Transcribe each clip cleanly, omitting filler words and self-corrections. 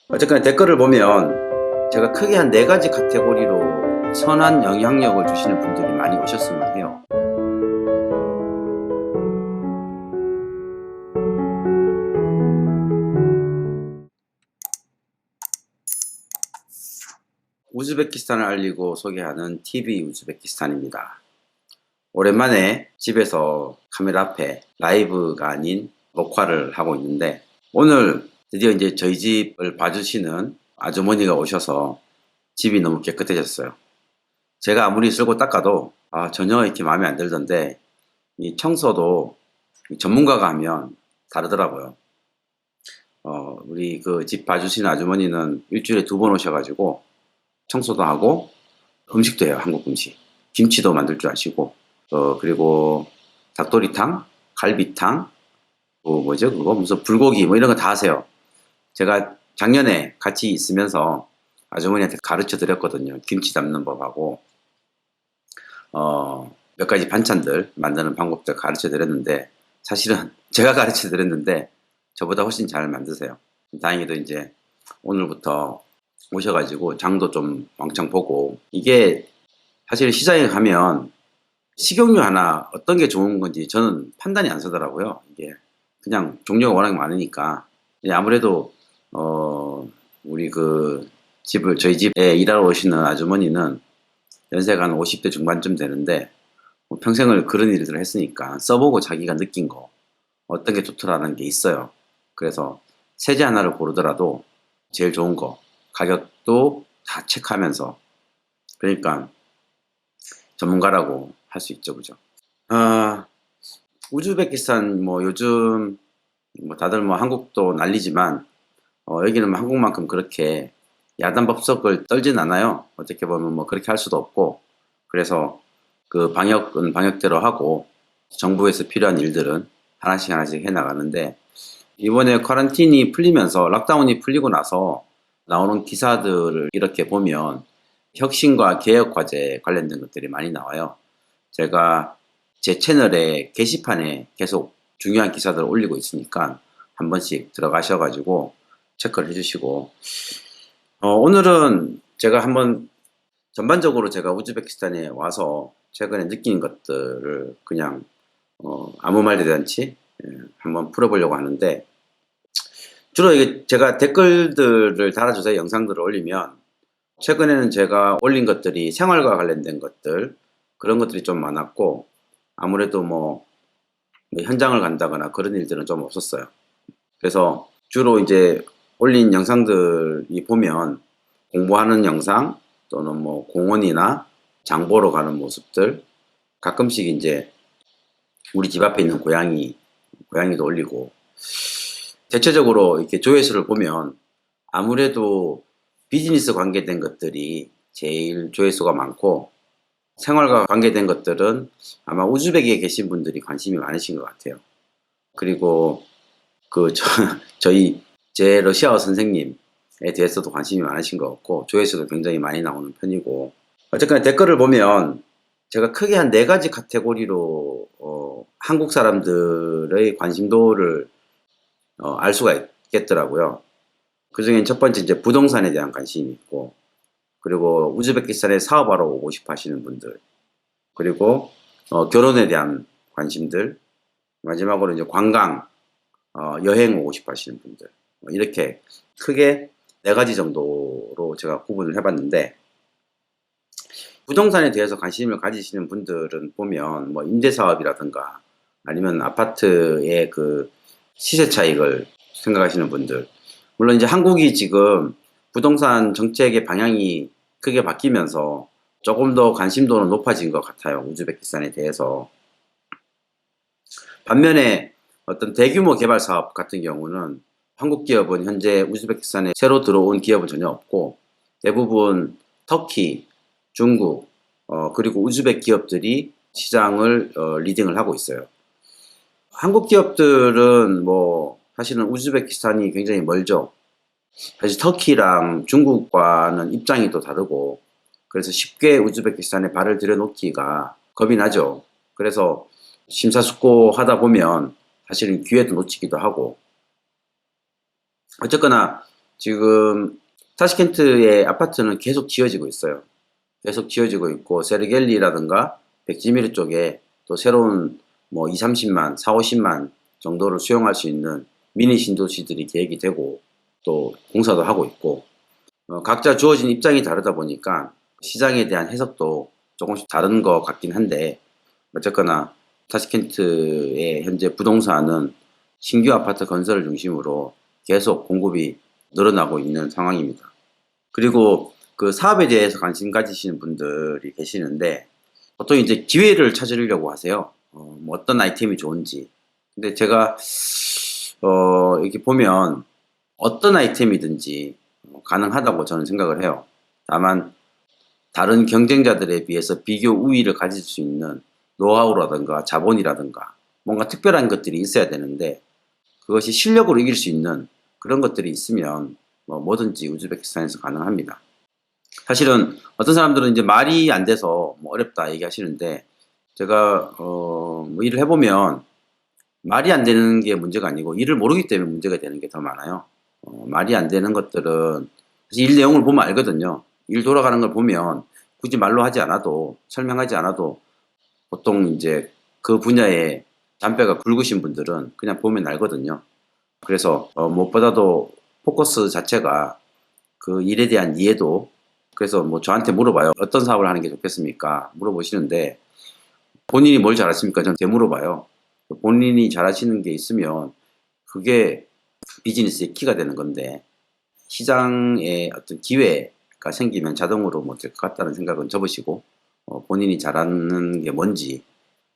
어쨌거나 댓글을 보면 제가 크게 한 4가지 카테고리로 선한 영향력을 주시는 분들이 많이 오셨으면 해요. 우즈베키스탄을 알리고 소개하는 TV 우즈베키스탄입니다. 오랜만에 집에서 카메라 앞에 라이브가 아닌 녹화를 하고 있는데, 오늘 드디어 이제 저희 집을 봐주시는 아주머니가 오셔서 집이 너무 깨끗해졌어요. 제가 아무리 쓸고 닦아도 전혀 이렇게 마음에 안 들던데, 이 청소도 전문가가 하면 다르더라고요. 우리 그 집 봐주시는 아주머니는 일주일에 2번 오셔가지고 청소도 하고 음식도 해요. 한국 음식. 김치도 만들 줄 아시고, 그리고 닭도리탕, 갈비탕, 뭐죠? 그거 무슨 불고기 뭐 이런 거 다 하세요. 제가 작년에 같이 있으면서 아주머니한테 가르쳐 드렸거든요. 김치 담는 법하고, 몇 가지 반찬들 만드는 방법들 가르쳐 드렸는데, 사실은 제가 가르쳐 드렸는데 저보다 훨씬 잘 만드세요. 다행히도 이제 오늘부터 오셔가지고 장도 좀 왕창 보고, 이게 사실 시장에 가면 식용유 하나 어떤 게 좋은 건지 저는 판단이 안 서더라고요. 이게 그냥 종류가 워낙 많으니까. 아무래도 우리 그 저희 집에 일하러 오시는 아주머니는 연세가 한 50대 중반쯤 되는데, 뭐 평생을 그런 일들을 했으니까 써보고 자기가 느낀 거 어떤 게 좋더라는 게 있어요. 그래서 세제 하나를 고르더라도 제일 좋은 거, 가격도 다 체크하면서, 그러니까 전문가라고 할 수 있죠, 그죠? 우즈베키스탄 뭐 요즘 뭐 다들 뭐 한국도 난리지만, 여기는 뭐 한국만큼 그렇게 야단법석을 떨진 않아요. 어떻게 보면 뭐 그렇게 할 수도 없고, 그래서 그 방역은 방역대로 하고 정부에서 필요한 일들은 하나씩 하나씩 해 나가는데, 이번에 쿼런틴이 풀리면서 락다운이 풀리고 나서 나오는 기사들을 이렇게 보면 혁신과 개혁 과제 관련된 것들이 많이 나와요. 제가 제 채널에 게시판에 계속 중요한 기사들을 올리고 있으니까 한 번씩 들어가셔가지고 체크를 해주시고, 오늘은 제가 한번 전반적으로 제가 우즈베키스탄에 와서 최근에 느낀 것들을 그냥 아무 말 대잔치 한번 풀어보려고 하는데, 주로 이게 제가 댓글들을 달아줘서 영상들을 올리면, 최근에는 제가 올린 것들이 생활과 관련된 것들, 그런 것들이 좀 많았고, 아무래도 뭐 현장을 간다거나 그런 일들은 좀 없었어요. 그래서 주로 이제 올린 영상들이 보면 공부하는 영상, 또는 뭐 공원이나 장 보러 가는 모습들, 가끔씩 이제 우리 집 앞에 있는 고양이도 올리고, 대체적으로 이렇게 조회수를 보면 아무래도 비즈니스 관계된 것들이 제일 조회수가 많고, 생활과 관계된 것들은 아마 우즈벡에 계신 분들이 관심이 많으신 것 같아요. 그리고 제 러시아어 선생님에 대해서도 관심이 많으신 것 같고, 조회수도 굉장히 많이 나오는 편이고, 어쨌거나 댓글을 보면 제가 크게 한 4가지 카테고리로 한국 사람들의 관심도를 알 수가 있겠더라고요. 그 중엔 첫 번째 이제 부동산에 대한 관심이 있고, 그리고 우즈베키스탄에 사업하러 오고 싶어 하시는 분들, 그리고 결혼에 대한 관심들, 마지막으로 이제 관광, 여행 오고 싶어 하시는 분들, 이렇게 크게 4가지 정도로 제가 구분을 해봤는데, 부동산에 대해서 관심을 가지시는 분들은 보면 뭐 임대사업이라든가 아니면 아파트의 그 시세 차익을 생각하시는 분들, 물론 이제 한국이 지금 부동산 정책의 방향이 크게 바뀌면서 조금 더 관심도는 높아진 것 같아요, 우즈베키스탄에 대해서. 반면에 어떤 대규모 개발 사업 같은 경우는 한국 기업은 현재 우즈베키스탄에 새로 들어온 기업은 전혀 없고, 대부분 터키, 중국, 그리고 우즈벡 기업들이 시장을 리딩을 하고 있어요. 한국 기업들은 뭐 사실은 우즈베키스탄이 굉장히 멀죠. 사실 터키랑 중국과는 입장이 또 다르고, 그래서 쉽게 우즈베키스탄에 발을 들여놓기가 겁이 나죠. 그래서 심사숙고하다 보면 사실은 기회도 놓치기도 하고, 어쨌거나 지금 타시켄트의 아파트는 계속 지어지고 있어요. 계속 지어지고 있고 세르겔리라든가 백지미르 쪽에 또 새로운 뭐 2, 30만, 4, 50만 정도를 수용할 수 있는 미니 신도시들이 계획이 되고 또 공사도 하고 있고 각자 주어진 입장이 다르다 보니까 시장에 대한 해석도 조금씩 다른 것 같긴 한데 어쨌거나 타시켄트의 현재 부동산은 신규 아파트 건설을 중심으로 계속 공급이 늘어나고 있는 상황입니다. 그리고 그 사업에 대해서 관심 가지시는 분들이 계시는데 보통 이제 기회를 찾으려고 하세요. 뭐 어떤 아이템이 좋은지. 근데 제가 이렇게 보면 어떤 아이템이든지 가능하다고 저는 생각을 해요. 다만 다른 경쟁자들에 비해서 비교 우위를 가질 수 있는 노하우라든가 자본이라든가 뭔가 특별한 것들이 있어야 되는데 그것이 실력으로 이길 수 있는 그런 것들이 있으면 뭐든지 우즈베키스탄에서 가능합니다. 사실은 어떤 사람들은 이제 말이 안 돼서 뭐 어렵다 얘기하시는데 제가 뭐 일을 해보면 말이 안 되는 게 문제가 아니고 일을 모르기 때문에 문제가 되는 게 더 많아요. 말이 안 되는 것들은 사실 일 내용을 보면 알거든요. 일 돌아가는 걸 보면 굳이 말로 하지 않아도 설명하지 않아도 보통 이제 그 분야에 잔뼈가 굵으신 분들은 그냥 보면 알거든요. 그래서 무엇보다도 포커스 자체가 그 일에 대한 이해도 그래서 뭐 저한테 물어봐요. 어떤 사업을 하는 게 좋겠습니까? 물어보시는데 본인이 뭘 잘하십니까? 저는 되물어봐요. 본인이 잘하시는 게 있으면 그게 비즈니스의 키가 되는 건데 시장에 어떤 기회가 생기면 자동으로 뭐 될 것 같다는 생각은 접으시고 본인이 잘하는 게 뭔지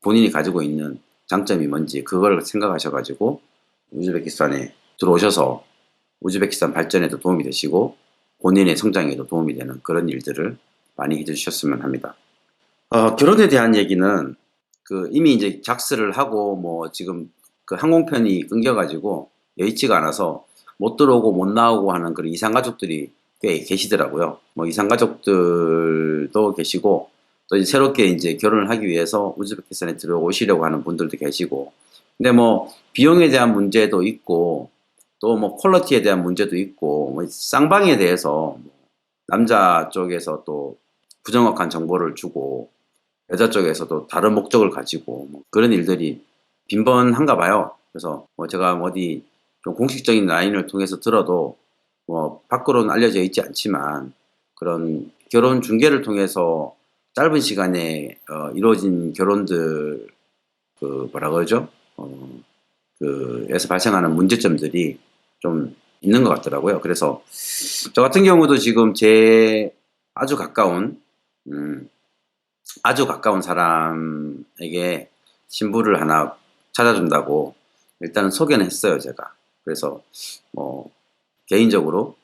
본인이 가지고 있는 장점이 뭔지 그걸 생각하셔가지고 우즈베키스탄에 들어오셔서 우즈베키스탄 발전에도 도움이 되시고 본인의 성장에도 도움이 되는 그런 일들을 많이 해주셨으면 합니다. 결혼에 대한 얘기는 그 이미 이제 작스를 하고 뭐 지금 그 항공편이 끊겨가지고 여의치가 않아서 못 들어오고 못 나오고 하는 그런 이산가족들이 꽤 계시더라고요. 뭐 이산가족들도 계시고 또 이제 새롭게 이제 결혼을 하기 위해서 우즈베키스탄에 들어오시려고 하는 분들도 계시고 근데 뭐 비용에 대한 문제도 있고 또 뭐 퀄리티에 대한 문제도 있고 뭐 쌍방에 대해서 남자 쪽에서 또 부정확한 정보를 주고 여자 쪽에서도 다른 목적을 가지고 뭐 그런 일들이 빈번한가 봐요. 그래서 뭐 제가 어디 좀 공식적인 라인을 통해서 들어도 뭐 밖으로는 알려져 있지 않지만 그런 결혼 중개를 통해서 짧은 시간에 이루어진 결혼들 그 뭐라 그러죠? 그에서 발생하는 문제점들이 좀 있는 것 같더라고요. 그래서 저 같은 경우도 지금 제 아주 가까운 아주 가까운 사람에게 신부를 하나 찾아준다고 일단은 소개는 했어요, 제가. 그래서 뭐 개인적으로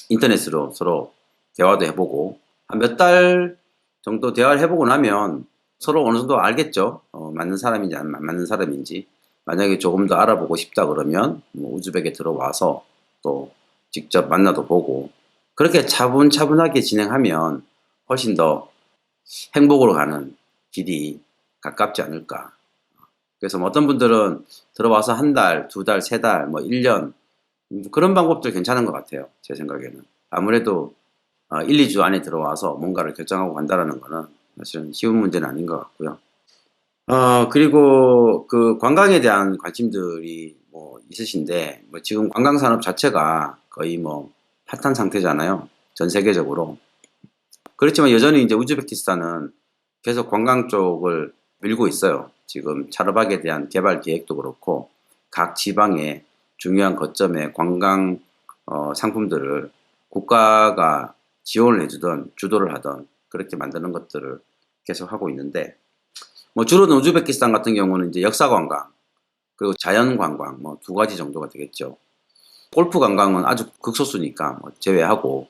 인터넷으로 서로 대화도 해보고 한 몇 달 정도 대화를 해보고 나면 서로 어느 정도 알겠죠. 맞는 사람인지 안 맞는 사람인지. 만약에 조금 더 알아보고 싶다 그러면 뭐 우즈벡에 들어와서 또 직접 만나도 보고 그렇게 차분차분하게 진행하면 훨씬 더 행복으로 가는 길이 가깝지 않을까. 그래서 뭐 어떤 분들은 들어와서 한 달, 두 달, 세 달, 뭐 1년 그런 방법들 괜찮은 것 같아요. 제 생각에는. 아무래도 1, 2주 안에 들어와서 뭔가를 결정하고 간다라는 거는 사실은 쉬운 문제는 아닌 것 같고요. 그리고 그 관광에 대한 관심들이 뭐 있으신데, 뭐 지금 관광 산업 자체가 거의 뭐 핫한 상태잖아요. 전 세계적으로. 그렇지만 여전히 이제 우즈베키스탄은 계속 관광 쪽을 밀고 있어요. 지금 차르박에 대한 개발 계획도 그렇고, 각 지방의 중요한 거점에 관광 상품들을 국가가 지원을 해주던 주도를 하던 그렇게 만드는 것들을 계속 하고 있는데 뭐 주로는 우즈베키스탄 같은 경우는 이제 역사 관광 그리고 자연 관광 뭐 두 가지 정도가 되겠죠. 골프 관광은 아주 극소수니까 뭐 제외하고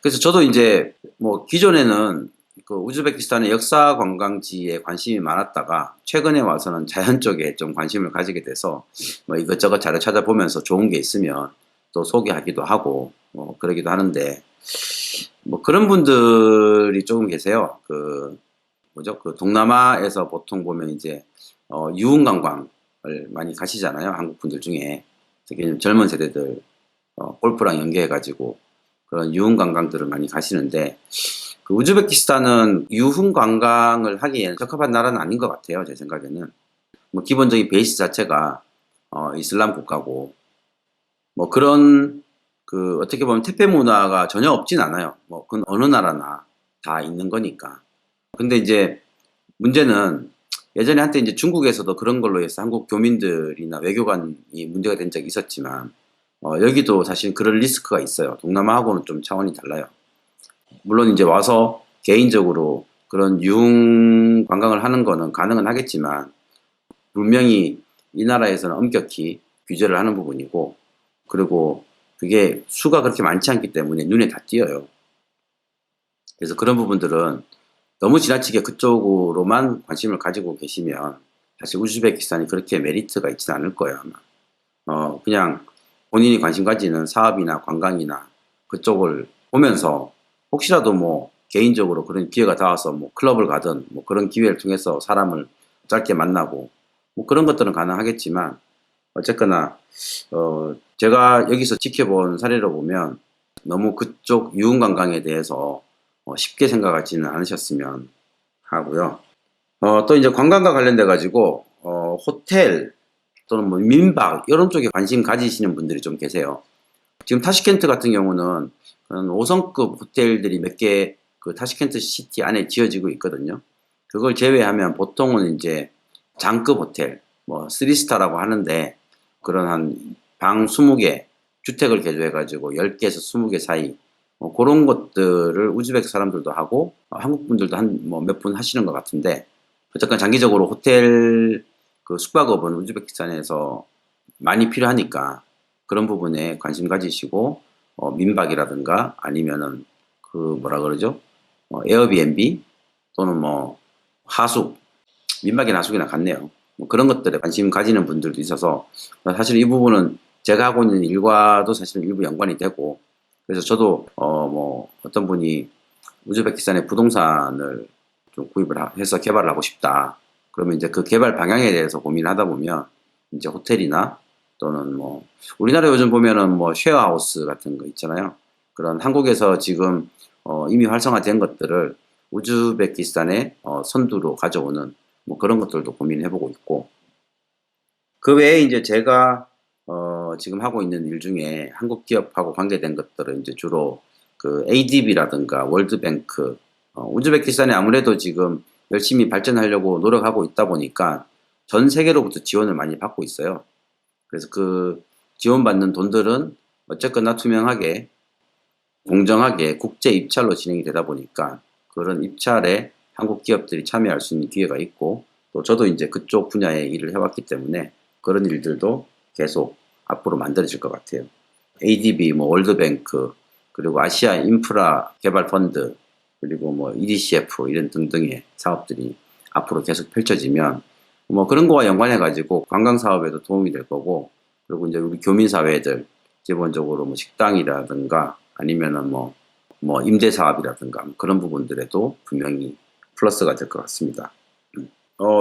그래서 저도 이제 뭐 기존에는 그 우즈베키스탄의 역사 관광지에 관심이 많았다가 최근에 와서는 자연 쪽에 좀 관심을 가지게 돼서 뭐 이것저것 자료 찾아보면서 좋은 게 있으면 또 소개하기도 하고 뭐 그러기도 하는데 뭐 그런 분들이 조금 계세요. 그 뭐죠? 그 동남아에서 보통 보면 이제 유흥 관광을 많이 가시잖아요. 한국 분들 중에 특히 젊은 세대들 골프랑 연계해가지고 그런 유흥 관광들을 많이 가시는데, 그 우즈베키스탄은 유흥 관광을 하기에는 적합한 나라는 아닌 것 같아요. 제 생각에는. 뭐 기본적인 베이스 자체가 이슬람 국가고, 뭐 그런 그 어떻게 보면 택배 문화가 전혀 없진 않아요. 뭐 그건 어느 나라나 다 있는 거니까. 근데 이제 문제는, 예전에 한때 이제 중국에서도 그런 걸로 해서 한국 교민들이나 외교관이 문제가 된 적이 있었지만, 여기도 사실 그럴 리스크가 있어요. 동남아하고는 좀 차원이 달라요. 물론 이제 와서 개인적으로 그런 유흥 관광을 하는 거는 가능은 하겠지만, 분명히 이 나라에서는 엄격히 규제를 하는 부분이고, 그리고 그게 수가 그렇게 많지 않기 때문에 눈에 다 띄어요. 그래서 그런 부분들은 너무 지나치게 그쪽으로만 관심을 가지고 계시면 사실 우즈베키스탄이 그렇게 메리트가 있지는 않을 거예요, 아마. 그냥 본인이 관심 가지는 사업이나 관광이나 그쪽을 보면서, 혹시라도 뭐 개인적으로 그런 기회가 닿아서 뭐 클럽을 가든 뭐 그런 기회를 통해서 사람을 짧게 만나고 뭐 그런 것들은 가능하겠지만, 어쨌거나 제가 여기서 지켜본 사례로 보면 너무 그쪽 유흥 관광에 대해서 쉽게 생각하지는 않으셨으면 하고요. 또 이제 관광과 관련돼 가지고 호텔 또는 뭐 민박 이런 쪽에 관심 가지시는 분들이 좀 계세요. 지금 타시켄트 같은 경우는 5성급 호텔들이 몇 개 그 타시켄트 시티 안에 지어지고 있거든요. 그걸 제외하면 보통은 이제 장급 호텔, 뭐 3스타라고 하는데, 그런 한 방 20개 주택을 개조해가지고 10개에서 20개 사이, 그런 것들을 우즈베크 사람들도 하고 한국 분들도 한 뭐 몇 분 하시는 것 같은데, 어쨌든 장기적으로 호텔 그 숙박업은 우즈베키스탄에서 많이 필요하니까 그런 부분에 관심 가지시고, 민박이라든가 아니면은 그 뭐라 그러죠? 에어비앤비 또는 뭐 하숙, 민박이나 하숙이나 같네요. 뭐 그런 것들에 관심 가지는 분들도 있어서, 사실 이 부분은 제가 하고 있는 일과도 사실 일부 연관이 되고, 그래서 저도 뭐 어떤 분이 우즈베키스탄의 부동산을 좀 구입을 해서 개발을 하고 싶다. 그러면 이제 그 개발 방향에 대해서 고민을 하다 보면 이제 호텔이나 또는 뭐 우리나라 요즘 보면은 뭐 쉐어하우스 같은 거 있잖아요. 그런 한국에서 지금 이미 활성화된 것들을 우즈베키스탄의 선두로 가져오는 뭐 그런 것들도 고민해보고 있고, 그 외에 이제 제가 지금 하고 있는 일 중에 한국 기업하고 관계된 것들은 이제 주로 그 ADB라든가 월드뱅크, 우즈베키스탄이 아무래도 지금 열심히 발전하려고 노력하고 있다 보니까 전 세계로부터 지원을 많이 받고 있어요. 그래서 그 지원받는 돈들은 어쨌거나 투명하게 공정하게 국제 입찰로 진행이 되다 보니까 그런 입찰에 한국 기업들이 참여할 수 있는 기회가 있고, 또 저도 이제 그쪽 분야의 일을 해왔기 때문에 그런 일들도 계속 앞으로 만들어질 것 같아요. ADB, 뭐 월드뱅크, 그리고 아시아 인프라 개발 펀드, 그리고 뭐 EDCF 이런 등등의 사업들이 앞으로 계속 펼쳐지면 뭐 그런 거와 연관해 가지고 관광 사업에도 도움이 될 거고, 그리고 이제 우리 교민 사회들 기본적으로 뭐 식당이라든가 아니면은 뭐 임대 사업이라든가 뭐 그런 부분들에도 분명히 플러스가 될 것 같습니다.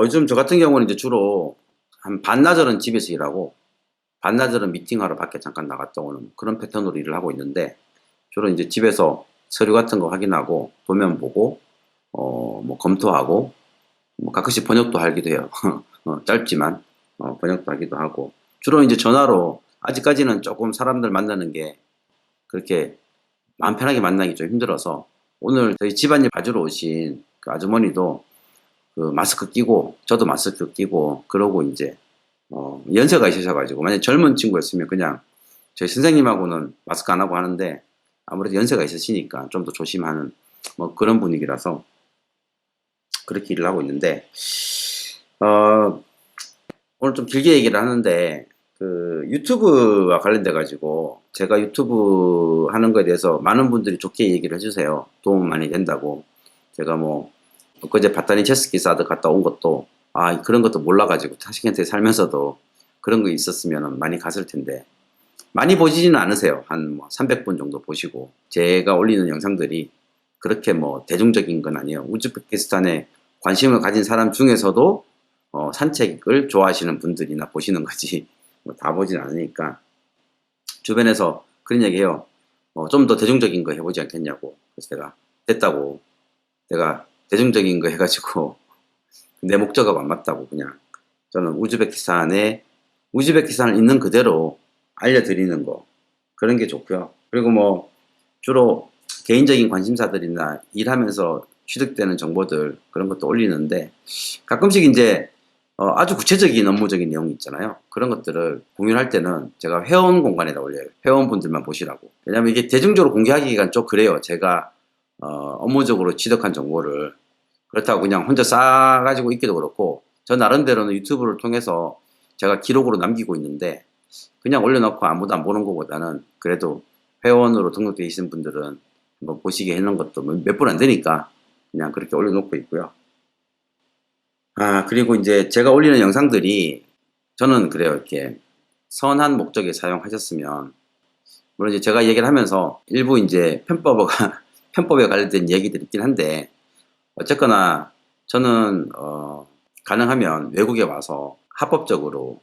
요즘 저 같은 경우는 이제 주로 한 반나절은 집에서 일하고 반나절은 미팅하러 밖에 잠깐 나갔다 오는 그런 패턴으로 일을 하고 있는데, 주로 이제 집에서 서류 같은 거 확인하고 도면 보고 뭐 검토하고 뭐 가끔씩 번역도 하기도 해요. 짧지만 번역도 하기도 하고, 주로 이제 전화로, 아직까지는 조금 사람들 만나는 게 그렇게 마음 편하게 만나기 좀 힘들어서, 오늘 저희 집안일 봐주러 오신 그 아주머니도 그 마스크 끼고 저도 마스크 끼고 그러고 이제 연세가 있으셔가지고, 만약 젊은 친구였으면 그냥 저희 선생님하고는 마스크 안 하고 하는데, 아무래도 연세가 있으시니까 좀 더 조심하는 뭐 그런 분위기라서 그렇게 일을 하고 있는데, 오늘 좀 길게 얘기를 하는데, 그 유튜브와 관련돼 가지고 제가 유튜브 하는 거에 대해서 많은 분들이 좋게 얘기를 해주세요. 도움 많이 된다고. 제가 뭐 엊그제 바타니 체스키 사드 갔다 온 것도 그런 것도 몰라가지고 타시켄트에 살면서도 그런 거 있었으면 많이 갔을 텐데, 많이 보시지는 않으세요. 한 뭐 300분 정도 보시고, 제가 올리는 영상들이 그렇게 뭐 대중적인 건 아니에요. 우즈베키스탄에 관심을 가진 사람 중에서도 산책을 좋아하시는 분들이나 보시는 거지 뭐 다 보진 않으니까, 주변에서 그런 얘기해요. 좀 더 대중적인 거 해보지 않겠냐고. 그래서 내가 됐다고. 내가 대중적인 거 해가지고 내 목적하고 안 맞다고. 그냥 저는 우즈베키스탄을 있는 그대로 알려드리는 거, 그런 게 좋고요. 그리고 뭐 주로 개인적인 관심사들이나 일하면서 취득되는 정보들, 그런 것도 올리는데, 가끔씩 이제 아주 구체적인 업무적인 내용이 있잖아요. 그런 것들을 공유할 때는 제가 회원 공간에다 올려요. 회원분들만 보시라고. 왜냐면 이게 대중적으로 공개하기가 좀 그래요. 제가 업무적으로 취득한 정보를 그렇다고 그냥 혼자 싸가지고 있기도 그렇고, 저 나름대로는 유튜브를 통해서 제가 기록으로 남기고 있는데, 그냥 올려놓고 아무도 안 보는 것보다는 그래도 회원으로 등록되어 계신 분들은 한번 보시게 해놓은 것도 몇 분 안 되니까 그냥 그렇게 올려놓고 있고요. 그리고 이제 제가 올리는 영상들이, 저는 그래요. 이렇게 선한 목적에 사용하셨으면, 물론 이제 제가 얘기를 하면서 일부 이제 편법에 관련된 얘기들이 있긴 한데, 어쨌거나 저는 가능하면 외국에 와서 합법적으로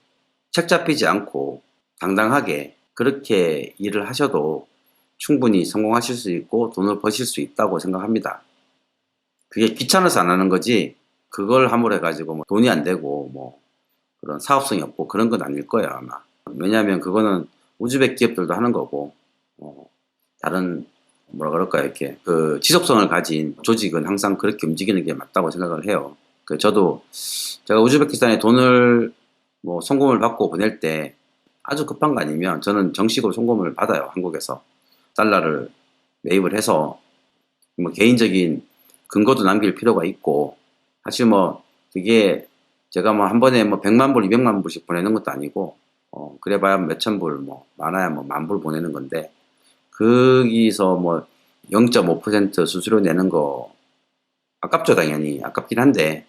책 잡히지 않고 당당하게 그렇게 일을 하셔도 충분히 성공하실 수 있고 돈을 버실 수 있다고 생각합니다. 그게 귀찮아서 안 하는 거지, 그걸 함으로 해가지고 뭐 돈이 안 되고 뭐 그런 사업성이 없고 그런 건 아닐 거예요, 아마. 왜냐하면 그거는 우즈벡 기업들도 하는 거고, 다른 뭐라 그럴까요, 이렇게 그 지속성을 가진 조직은 항상 그렇게 움직이는 게 맞다고 생각을 해요. 저도 제가 우즈베키스탄에 돈을 뭐 송금을 받고 보낼 때 아주 급한 거 아니면 저는 정식으로 송금을 받아요. 한국에서 달러를 매입을 해서, 뭐 개인적인 근거도 남길 필요가 있고, 사실 뭐 그게 제가 뭐 한 번에 뭐 100만 불, 200만 불씩 보내는 것도 아니고, 그래봐야 몇천 불, 뭐 많아야 뭐 만 불 보내는 건데, 거기서 뭐 0.5% 수수료 내는 거 아깝죠. 당연히 아깝긴 한데,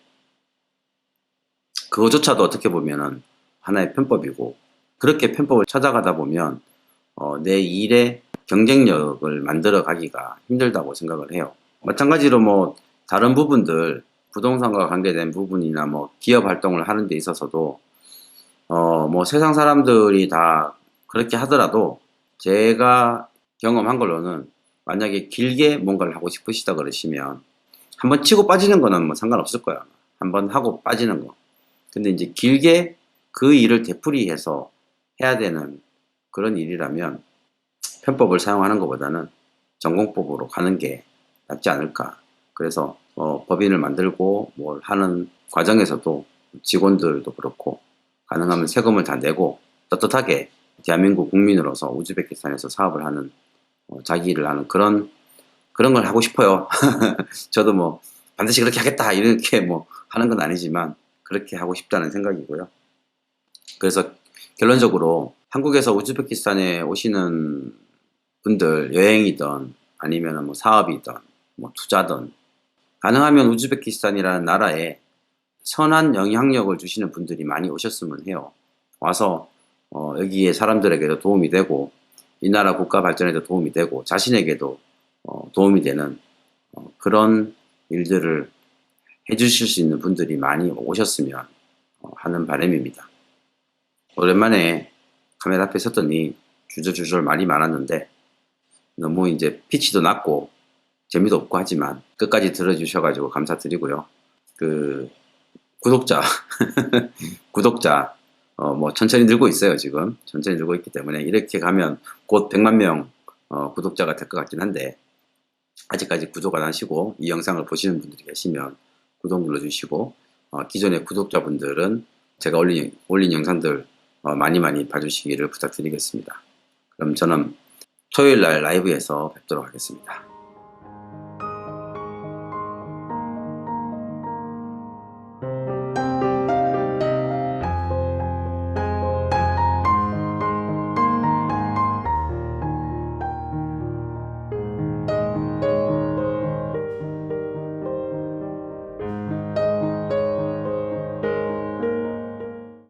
그거조차도 어떻게 보면은 하나의 편법이고, 그렇게 편법을 찾아가다 보면 내 일의 경쟁력을 만들어 가기가 힘들다고 생각을 해요. 마찬가지로 뭐 다른 부분들, 부동산과 관계된 부분이나 뭐 기업 활동을 하는 데 있어서도 뭐 세상 사람들이 다 그렇게 하더라도, 제가 경험한 걸로는 만약에 길게 뭔가를 하고 싶으시다 그러시면 한번 치고 빠지는 거는 뭐 상관없을 거야. 한번 하고 빠지는 거. 근데 이제 길게 그 일을 되풀이해서 해야 되는 그런 일이라면 편법을 사용하는 것보다는 전공법으로 가는 게 낫지 않을까. 그래서 법인을 만들고 뭘 하는 과정에서도 직원들도 그렇고 가능하면 세금을 다 내고 떳떳하게 대한민국 국민으로서 우즈베키스탄에서 사업을 하는, 자기 일을 하는 그런 걸 하고 싶어요. 저도 뭐 반드시 그렇게 하겠다 이렇게 뭐 하는 건 아니지만 그렇게 하고 싶다는 생각이고요. 그래서 결론적으로 한국에서 우즈베키스탄에 오시는 분들, 여행이든 아니면 뭐 사업이든 뭐 투자든, 가능하면 우즈베키스탄이라는 나라에 선한 영향력을 주시는 분들이 많이 오셨으면 해요. 와서 여기에 사람들에게도 도움이 되고, 이 나라 국가 발전에도 도움이 되고, 자신에게도 도움이 되는 그런 일들을 해주실 수 있는 분들이 많이 오셨으면 하는 바람입니다. 오랜만에 카메라 앞에 섰더니 주저주저 말이 많았는데, 너무 이제 피치도 낮고 재미도 없고 하지만 끝까지 들어주셔가지고 감사드리고요. 그 구독자 구독자 뭐 천천히 늘고 있어요. 지금 천천히 늘고 있기 때문에 이렇게 가면 곧 100만 명 구독자가 될 것 같긴 한데, 아직까지 구독 안 하시고 이 영상을 보시는 분들이 계시면 구독 눌러주시고, 기존의 구독자분들은 제가 올린 영상들 많이 봐주시기를 부탁드리겠습니다. 그럼 저는 토요일 날 라이브에서 뵙도록 하겠습니다.